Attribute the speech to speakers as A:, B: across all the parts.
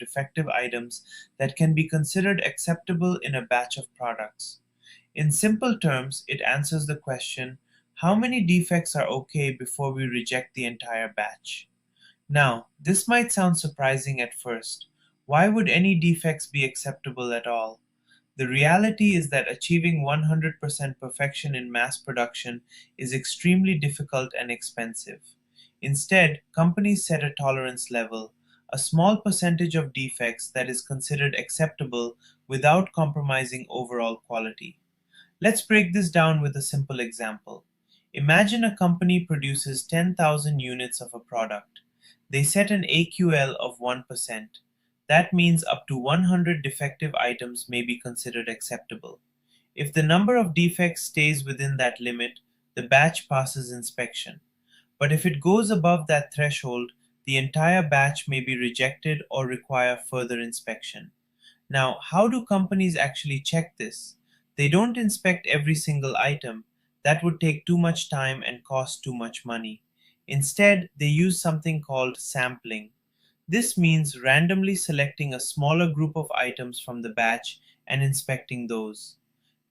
A: defective items that can be considered acceptable in a batch of products. In simple terms, it answers the question, how many defects are okay before we reject the entire batch? Now, this might sound surprising at first. Why would any defects be acceptable at all? The reality is that achieving 100% perfection in mass production is extremely difficult and expensive. Instead, companies set a tolerance level, a small percentage of defects that is considered acceptable without compromising overall quality. Let's break this down with a simple example. Imagine a company produces 10,000 units of a product. They set an AQL of 1%. That means up to 100 defective items may be considered acceptable. If the number of defects stays within that limit, the batch passes inspection. But if it goes above that threshold, the entire batch may be rejected or require further inspection. Now, how do companies actually check this? They don't inspect every single item. That would take too much time and cost too much money. Instead, they use something called sampling. This means randomly selecting a smaller group of items from the batch and inspecting those.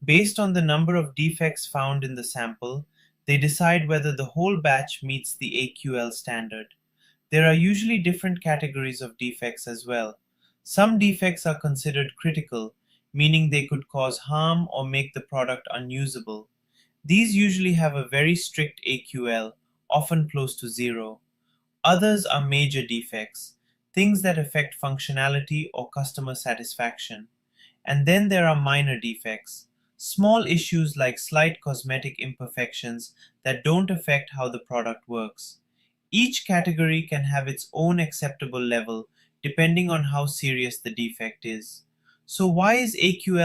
A: Based on the number of defects found in the sample, they decide whether the whole batch meets the AQL standard. There are usually different categories of defects as well. Some defects are considered critical, meaning they could cause harm or make the product unusable. These usually have a very strict AQL, often close to zero. Others are major defects, things that affect functionality or customer satisfaction. And then there are minor defects, small issues like slight cosmetic imperfections that don't affect how the product works. Each category can have its own acceptable level depending on how serious the defect is. So, why is AQL